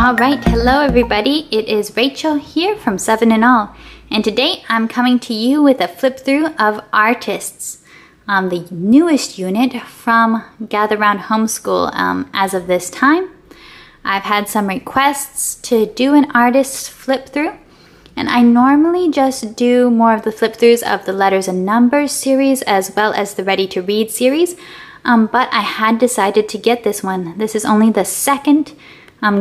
Alright, hello everybody. It is Rachel here from 7 in All. And today I'm coming to you with a flip through of Artists, the newest unit from Gather Round Homeschool as of this time. I've had some requests to do an Artists flip through, and I normally just do more of the flip throughs of the Letters and Numbers series as well as the Ready to Read series, but I had decided to get this one. This is only the second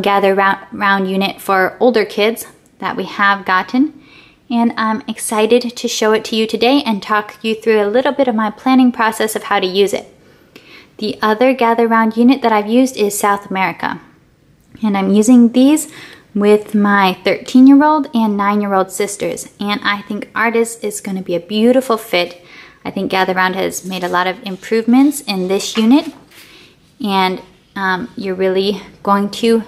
Gather Round unit for older kids that we have gotten, and I'm excited to show it to you today and talk you through a little bit of my planning process of how to use it. The other Gather Round unit that I've used is South America, and I'm using these with my 13-year-old and 9-year-old sisters, and I think Artists is going to be a beautiful fit. I think Gather Round has made a lot of improvements in this unit, and you're really going to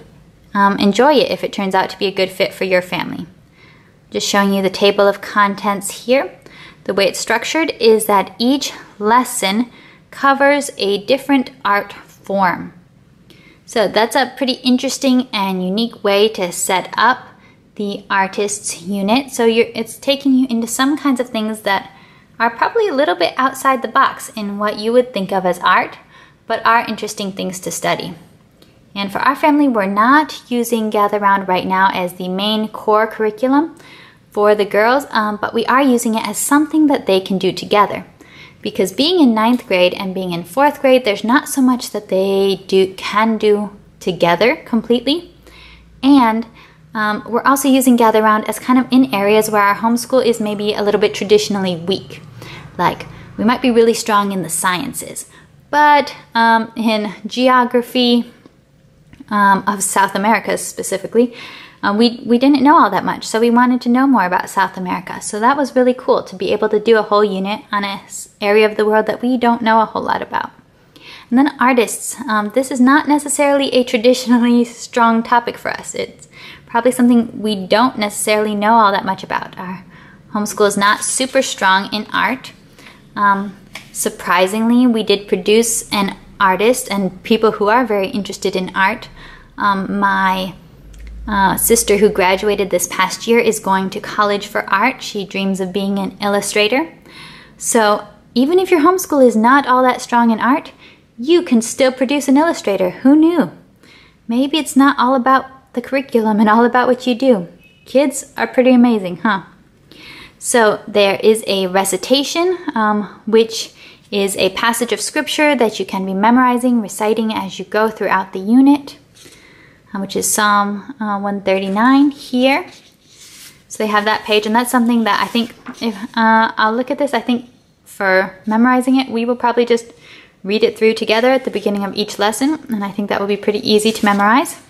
enjoy it if it turns out to be a good fit for your family. Just showing you the table of contents here. The way it's structured is that each lesson covers a different art form. So that's a pretty interesting and unique way to set up the Artists unit. So it's taking you into some kinds of things that are probably a little bit outside the box in what you would think of as art, but are interesting things to study. And for our family, we're not using Gather Round right now as the main core curriculum for the girls, but we are using it as something that they can do together. Because being in 9th grade and being in 4th grade, there's not so much that they can do together completely. And we're also using Gather Round as kind of in areas where our homeschool is maybe a little bit traditionally weak. Like, we might be really strong in the sciences, but in geography of South America specifically, we didn't know all that much, so we wanted to know more about South America. So that was really cool to be able to do a whole unit on an area of the world that we don't know a whole lot about. And then Artists. This is not necessarily a traditionally strong topic for us. It's probably something we don't necessarily know all that much about. Our homeschool is not super strong in art. Surprisingly, we did produce an artist and people who are very interested in art. My sister who graduated this past year is going to college for art. She dreams of being an illustrator. So even if your homeschool is not all that strong in art, you can still produce an illustrator. Who knew? Maybe it's not all about the curriculum and all about what you do. Kids are pretty amazing, huh? So there is a recitation, which is a passage of scripture that you can be memorizing, reciting as you go throughout the unit, which is Psalm 139 here. So they have that page, and that's something that I think, if I'll look at this, I think for memorizing it, we will probably just read it through together at the beginning of each lesson, and I think that will be pretty easy to memorize.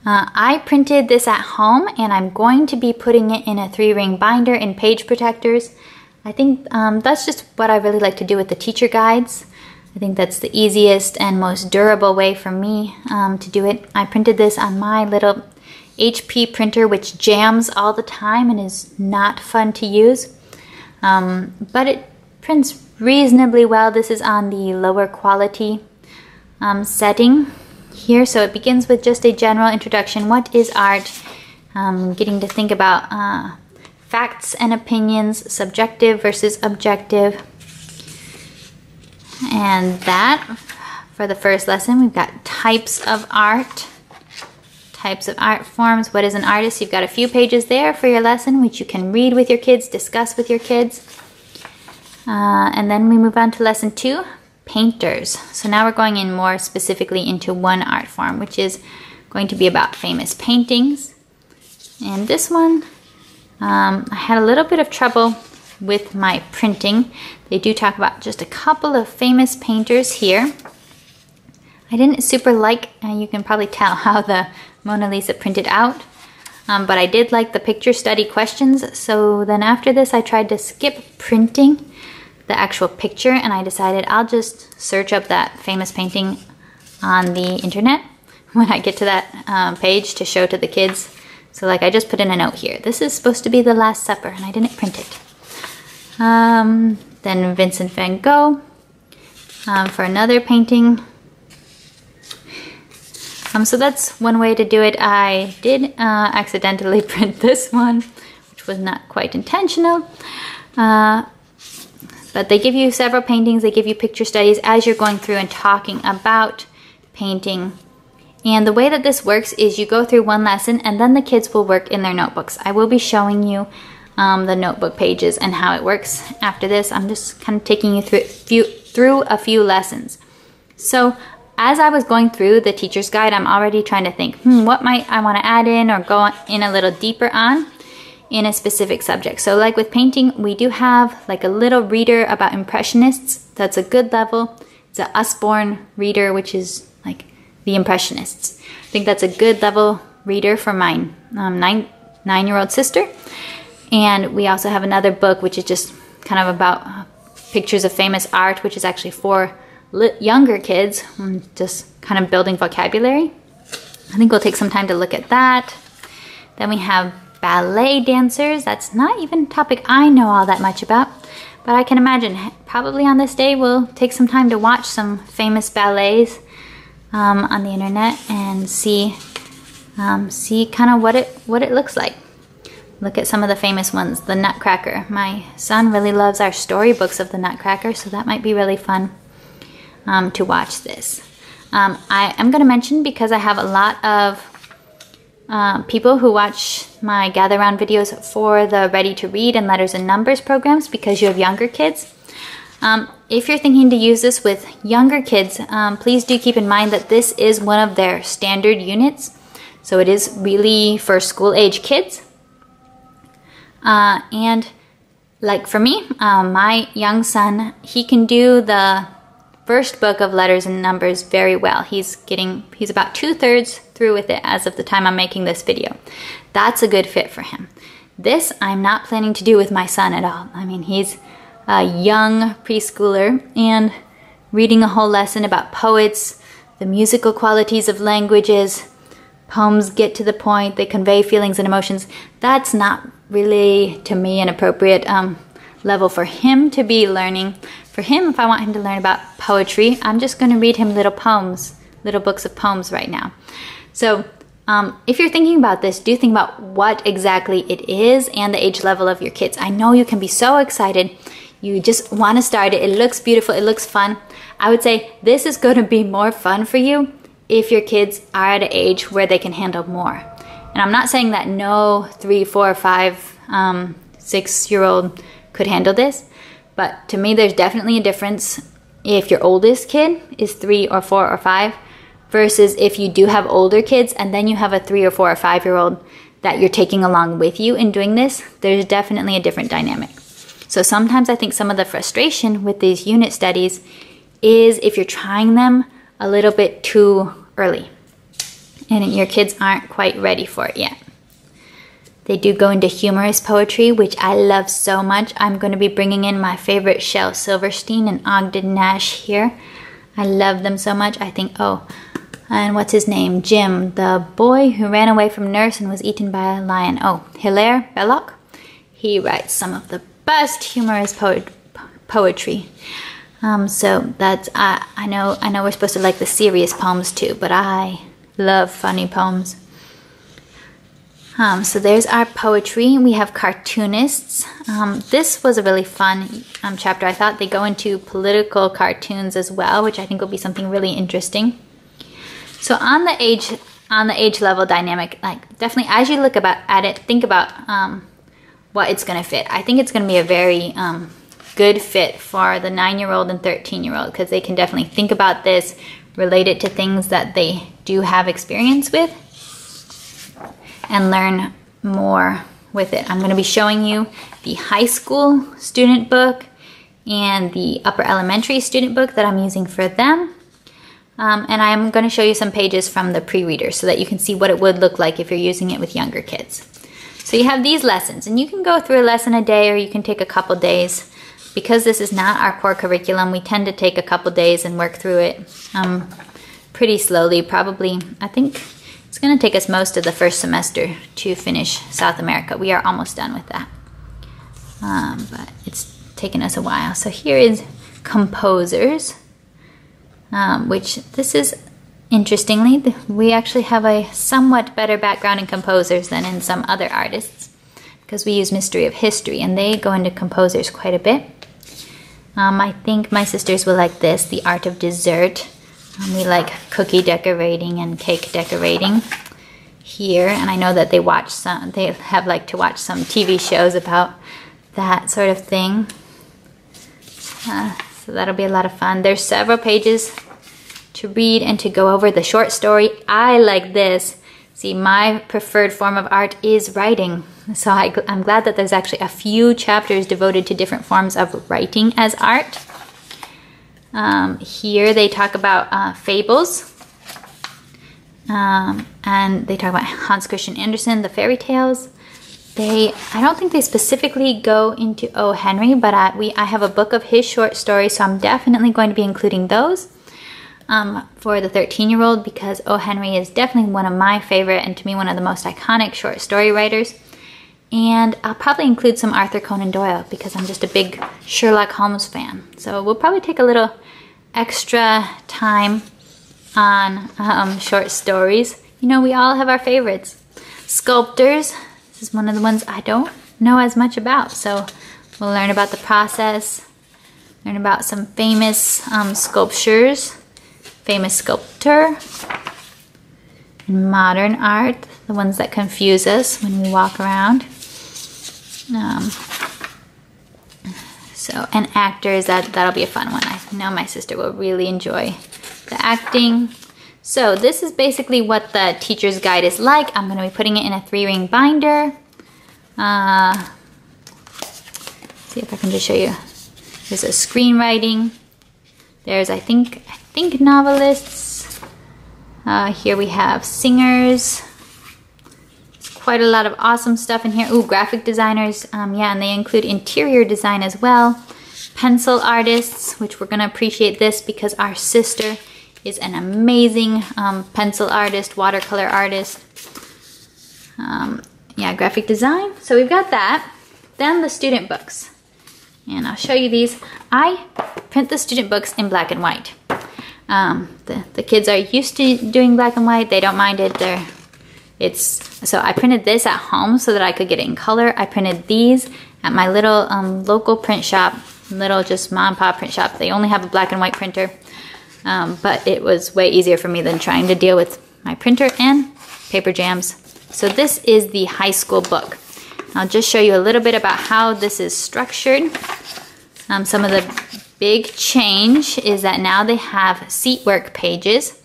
I printed this at home, and I'm going to be putting it in a 3-ring binder in page protectors. I think that's just what I really like to do with the teacher guides. I think that's the easiest and most durable way for me to do it. I printed this on my little HP printer, which jams all the time and is not fun to use. But it prints reasonably well. This is on the lower quality setting here. So it begins with just a general introduction. What is art? Getting to think about facts and opinions, subjective versus objective. And that, for the first lesson, we've got types of art, types of art forms. What is an artist? You've got a few pages there for your lesson, which you can read with your kids, discuss with your kids. And then we move on to lesson 2, painters. So now we're going in more specifically into one art form, which is going to be about famous paintings. And this one, I had a little bit of trouble with my printing. They do talk about just a couple of famous painters here. I didn't super like, you can probably tell how the Mona Lisa printed out, but I did like the picture study questions. So then after this, I tried to skip printing the actual picture, and I decided I'll just search up that famous painting on the internet when I get to that page to show to the kids. So like I just put in a note here. This is supposed to be the Last Supper, and I didn't print it. Then Vincent van Gogh for another painting. So that's one way to do it. I did accidentally print this one, which was not quite intentional. But they give you several paintings, they give you picture studies as you're going through and talking about painting. And the way that this works is you go through one lesson and then the kids will work in their notebooks. I will be showing you the notebook pages and how it works after this. I'm just kind of taking you through a few lessons. So as I was going through the teacher's guide, I'm already trying to think, what might I want to add in or go in a little deeper on in a specific subject. So like with painting, we do have like a little reader about Impressionists. That's a good level. It's a Usborne reader, which is like the Impressionists. I think that's a good level reader for my nine-year-old sister. And we also have another book, which is just kind of about pictures of famous art, which is actually for younger kids, just kind of building vocabulary. I think we'll take some time to look at that. Then we have Ballet Dancers. That's not even a topic I know all that much about, but I can imagine probably on this day we'll take some time to watch some famous ballets on the internet and see kind of what it looks like. Look at some of the famous ones. The Nutcracker. My son really loves our storybooks of the Nutcracker, so that might be really fun to watch this. I am going to mention, because I have a lot of people who watch my Gather Round videos for the Ready to Read and Letters and Numbers programs, because you have younger kids. If you're thinking to use this with younger kids, please do keep in mind that this is one of their standard units. So it is really for school age kids. And like for me, my young son, he can do the first book of Letters and Numbers very well. He's about 2/3 through with it as of the time I'm making this video. That's a good fit for him. This I'm not planning to do with my son at all. I mean, he's a young preschooler, and reading a whole lesson about poets, the musical qualities of languages, poems get to the point, they convey feelings and emotions. That's not really, to me, an appropriate level for him to be learning. For him, if I want him to learn about poetry, I'm just going to read him little poems, little books of poems right now. So if you're thinking about this, do think about what exactly it is and the age level of your kids. I know you can be so excited. You just want to start it. It looks beautiful. It looks fun. I would say this is going to be more fun for you if your kids are at an age where they can handle more. And I'm not saying that no 3, 4, 5, 6-year-old could handle this, but to me there's definitely a difference if your oldest kid is 3 or 4 or 5 versus if you do have older kids and then you have a 3 or 4 or 5-year-old that you're taking along with you in doing this. There's definitely a different dynamic. So sometimes I think some of the frustration with these unit studies is if you're trying them a little bit too early and your kids aren't quite ready for it yet. They do go into humorous poetry, which I love so much. I'm going to be bringing in my favorite Shel Silverstein and Ogden Nash here. I love them so much. I think, and what's his name? Jim, the boy who ran away from nurse and was eaten by a lion. Hilaire Belloc. He writes some of the best humorous poetry. So that's, I know we're supposed to like the serious poems too, but I love funny poems. So there's our poetry. We have cartoonists. This was a really fun chapter. I thought they go into political cartoons as well, which I think will be something really interesting. So on the age level dynamic, like definitely as you look at it, think about what it's going to fit. I think it's going to be a very good fit for the 9-year-old and 13-year-old because they can definitely think about this, relate it to things that they do have experience with, and learn more with it. I'm going to be showing you the high school student book and the upper elementary student book that I'm using for them. And I'm going to show you some pages from the pre-reader so that you can see what it would look like if you're using it with younger kids. So you have these lessons, and you can go through a lesson a day or you can take a couple days. Because this is not our core curriculum, we tend to take a couple days and work through it pretty slowly. Probably, I think it's going to take us most of the first semester to finish South America. We are almost done with that. But it's taken us a while. So here is Composers, which this is Interestingly, we actually have a somewhat better background in composers than in some other artists, because we use Mystery of History, and they go into composers quite a bit. I think my sisters will like this, The Art of Dessert. We like cookie decorating and cake decorating here, and I know that they have liked to watch some TV shows about that sort of thing. So that'll be a lot of fun. There's several pages to read and to go over. The short story, I like this. See, my preferred form of art is writing. So I'm glad that there's actually a few chapters devoted to different forms of writing as art. Here they talk about fables. And they talk about Hans Christian Andersen, the fairy tales. I don't think they specifically go into O. Henry, but I have a book of his short stories, so I'm definitely going to be including those for the 13-year-old, because O. Henry is definitely one of my favorite, and to me one of the most iconic short story writers. And I'll probably include some Arthur Conan Doyle, because I'm just a big Sherlock Holmes fan. So we'll probably take a little extra time on short stories. You know, we all have our favorites. Sculptors. This is one of the ones I don't know as much about, so we'll learn about the process, learn about some famous sculptures, famous sculptor, and modern art, the ones that confuse us when we walk around. And actors, that'll be a fun one. I know my sister will really enjoy the acting. So this is basically what the teacher's guide is like. I'm going to be putting it in a 3-ring binder. See if I can just show you. There's a screenwriting. There's, I think novelists. Here we have singers. There's quite a lot of awesome stuff in here. Ooh, graphic designers. Yeah, and they include interior design as well. Pencil artists, which we're going to appreciate this because our sister is an amazing pencil artist, watercolor artist. Yeah, graphic design. So we've got that. Then the student books. And I'll show you these. I print the student books in black and white. The kids are used to doing black and white. They don't mind it. So I printed this at home so that I could get it in color. I printed these at my little local print shop, little just mom and pop print shop. They only have a black and white printer. But it was way easier for me than trying to deal with my printer and paper jams. So this is the high school book. I'll just show you a little bit about how this is structured. Some of the big change is that now they have seat work pages.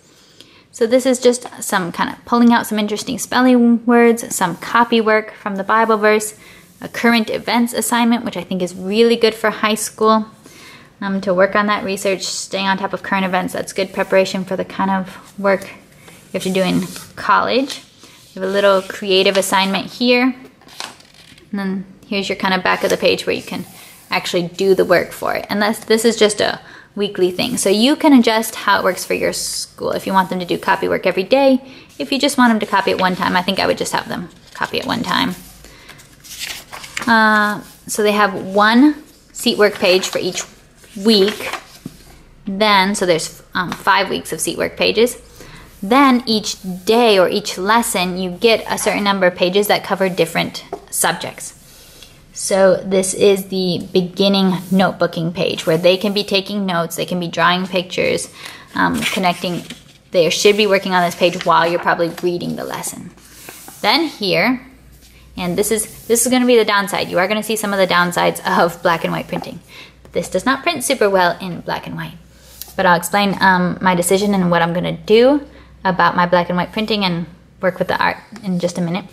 So this is just some kind of pulling out some interesting spelling words, some copy work from the Bible verse, a current events assignment, which I think is really good for high school. To work on that research, staying on top of current events. That's good preparation for the kind of work you have to do in college. You have a little creative assignment here. And then here's your kind of back of the page where you can actually do the work for it. And this is just a weekly thing. So you can adjust how it works for your school. If you want them to do copy work every day, if you just want them to copy it one time, I think I would just have them copy it one time. So they have one seat work page for each week. Then, so there's 5 weeks of seat work pages. Then each day or each lesson, you get a certain number of pages that cover different subjects. So this is the beginning notebooking page where they can be taking notes, they can be drawing pictures, connecting. They should be working on this page while you're probably reading the lesson. Then here, and this is going to be the downside. You are going to see some of the downsides of black and white printing. This does not print super well in black and white. But I'll explain my decision and what I'm going to do about my black and white printing and work with the art in just a minute.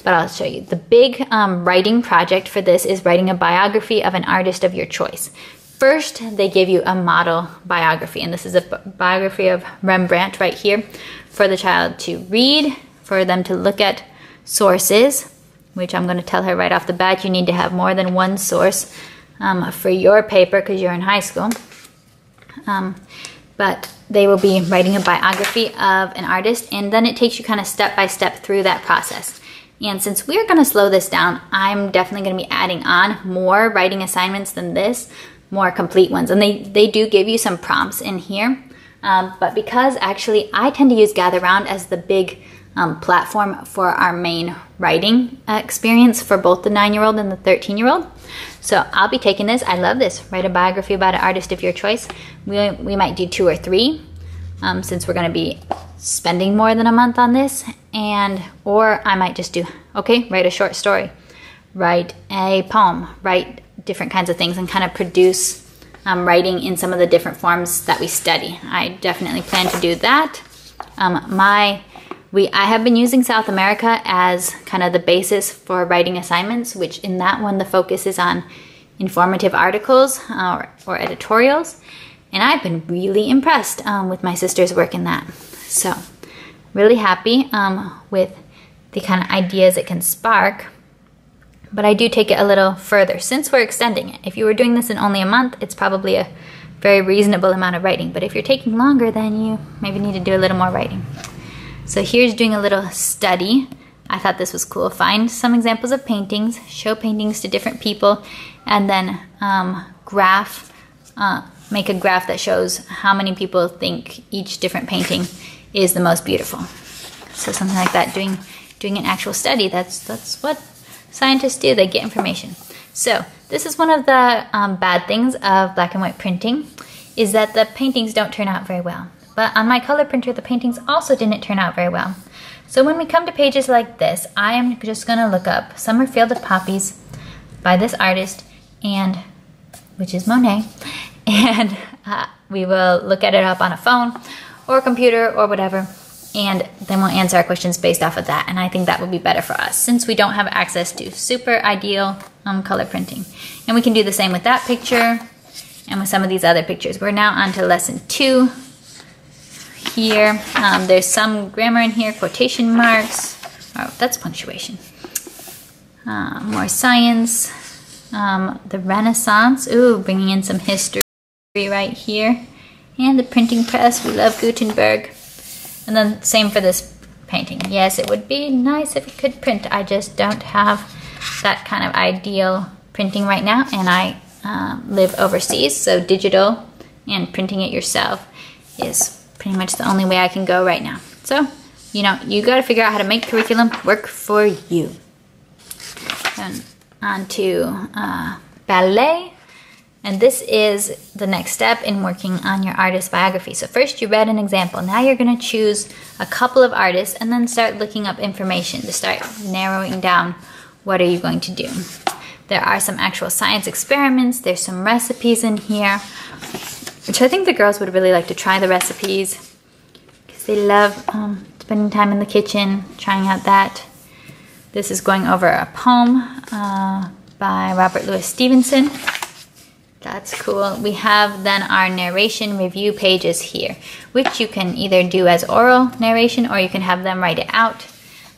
But I'll show you. The big writing project for this is writing a biography of an artist of your choice. First, they give you a model biography, and this is a biography of Rembrandt right here for the child to read, for them to look at sources, which I'm going to tell her right off the bat, you need to have more than one source for your paper because you're in high school. But they will be writing a biography of an artist, and then it takes you kind of step by step through that process. And since we're going to slow this down, I'm definitely going to be adding on more writing assignments than this, more complete ones. And they do give you some prompts in here. But because actually I tend to use Gather Round as the big platform for our main writing experience for both the 9-year-old and the 13-year-old. So I'll be taking this. I love this. Write a biography about an artist of your choice. We might do 2 or 3 since we're going to be spending more than a month on this. Or I might just do, okay, write a short story, write a poem, write different kinds of things, and kind of produce writing in some of the different forms that we study. I definitely plan to do that. I have been using South America as kind of the basis for writing assignments, which in that one the focus is on informative articles or editorials. And I've been really impressed with my sister's work in that. So really happy with the kind of ideas it can spark. But I do take it a little further since we're extending it. If you were doing this in only a month, it's probably a very reasonable amount of writing. But if you're taking longer, then you maybe need to do a little more writing. So here's doing a little study. I thought this was cool. Find some examples of paintings, show paintings to different people, and then make a graph that shows how many people think each different painting is the most beautiful. So something like that, doing an actual study. That's what scientists do. They get information. So this is one of the bad things of black and white printing, is that the paintings don't turn out very well. But on my color printer, the paintings also didn't turn out very well. So when we come to pages like this, I am just going to look up Summer Field of Poppies by this artist, which is Monet, and we will look at it up on a phone or a computer or whatever, and then we'll answer our questions based off of that. And I think that would be better for us since we don't have access to super ideal color printing. And we can do the same with that picture and with some of these other pictures. We're now on to lesson 2. Here, there's some grammar in here, quotation marks. Oh, that's punctuation. More science. The Renaissance. Ooh, bringing in some history right here. And the printing press. We love Gutenberg. And then same for this painting. Yes, it would be nice if it could print. I just don't have that kind of ideal printing right now. And I live overseas, so digital and printing it yourself is pretty much the only way I can go right now. So, you got to figure out how to make curriculum work for you. And on to ballet. And this is the next step in working on your artist biography. So first you read an example. Now you're going to choose a couple of artists and then start looking up information to start narrowing down what are you going to do. There are some actual science experiments. There's some recipes in here, which I think the girls would really like to try the recipes because they love spending time in the kitchen, trying out that. This is going over a poem by Robert Louis Stevenson. That's cool. We have then our narration review pages here, which you can either do as oral narration or you can have them write it out.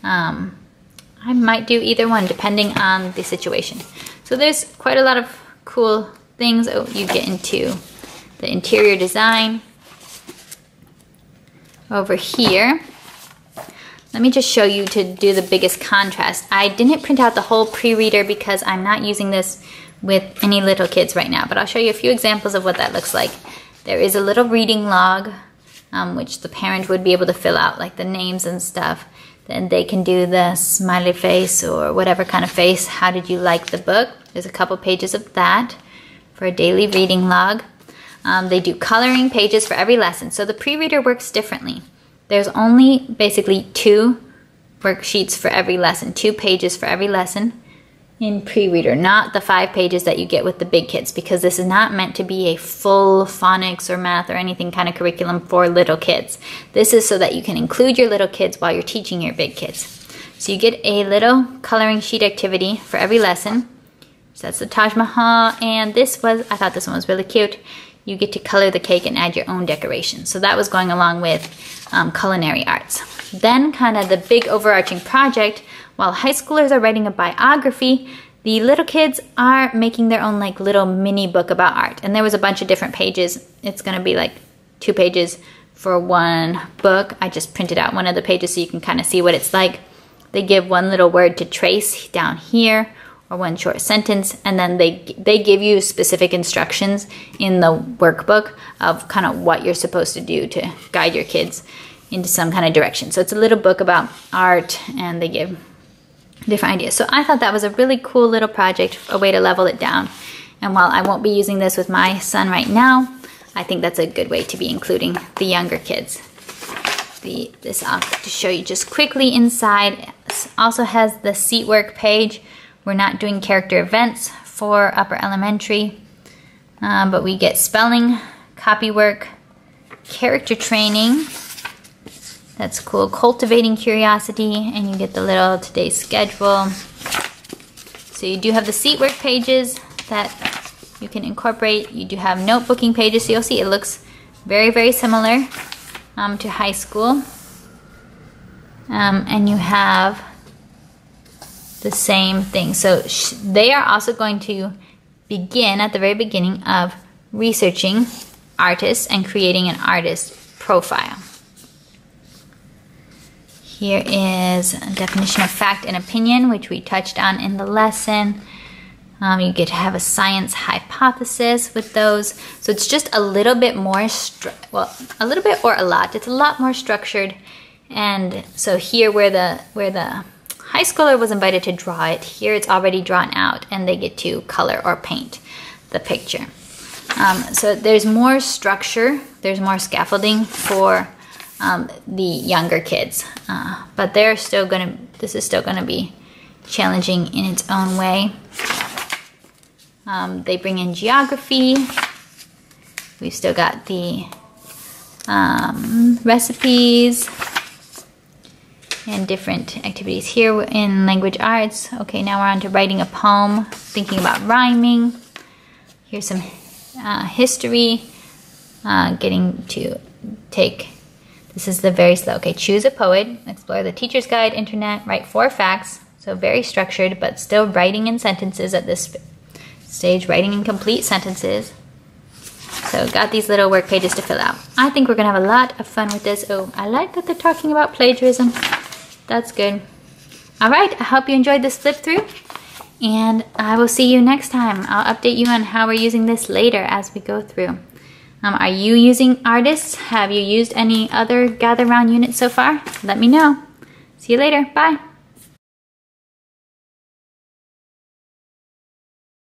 I might do either one depending on the situation. So there's quite a lot of cool things. Oh, you get into the interior design over here. Let me just show you to do the biggest contrast. I didn't print out the whole pre-reader because I'm not using this with any little kids right now, but I'll show you a few examples of what that looks like. There is a little reading log, which the parent would be able to fill out, like the names and stuff. Then they can do the smiley face or whatever kind of face. How did you like the book? There's a couple pages of that for a daily reading log. They do coloring pages for every lesson. So the pre-reader works differently. There's only basically 2 worksheets for every lesson, 2 pages for every lesson in pre-reader, not the 5 pages that you get with the big kids, because this is not meant to be a full phonics or math or anything kind of curriculum for little kids. This is so that you can include your little kids while you're teaching your big kids. So you get a little coloring sheet activity for every lesson. So that's the Taj Mahal, and I thought this one was really cute. You get to color the cake and add your own decorations. So that was going along with culinary arts. Then kind of the big overarching project, while high schoolers are writing a biography, the little kids are making their own like little mini book about art. And there was a bunch of different pages. It's gonna be like 2 pages for one book. I just printed out one of the pages so you can kind of see what it's like. They give one little word to trace down here, or one short sentence, and then they give you specific instructions in the workbook of kind of what you're supposed to do to guide your kids into some kind of direction. So it's a little book about art, and they give different ideas. So I thought that was a really cool little project, a way to level it down. And while I won't be using this with my son right now, I think that's a good way to be including the younger kids. This I'll to show you just quickly inside. This also has the seat work page. We're not doing character events for upper elementary, but we get spelling, copy work, character training. That's cool. Cultivating curiosity, and you get the little today's schedule. So you do have the seat work pages that you can incorporate. You do have notebooking pages, so you'll see it looks very, very similar to high school. And you have the same thing. So they are also going to begin at the very beginning of researching artists and creating an artist profile. Here is a definition of fact and opinion, which we touched on in the lesson. You get to have a science hypothesis with those. So it's just a little bit more, a little bit or a lot. It's a lot more structured. And so here where the high schooler was invited to draw it, here it's already drawn out, and they get to color or paint the picture. So there's more structure, there's more scaffolding for the younger kids, but they're still this is still gonna be challenging in its own way. They bring in geography. We've still got the recipes and different activities here in language arts. Okay, now we're on to writing a poem, thinking about rhyming. Here's some history, getting to take, this is the very slow, okay, choose a poet, explore the teacher's guide, internet, write 4 facts. So very structured, but still writing in sentences at this stage, writing in complete sentences. So got these little work pages to fill out. I think we're gonna have a lot of fun with this. Oh, I like that they're talking about plagiarism. That's good. All right, I hope you enjoyed this flip through, and I will see you next time. I'll update you on how we're using this later as we go through. Are you using artists? Have you used any other Gather Round units so far? Let me know. See you later. Bye.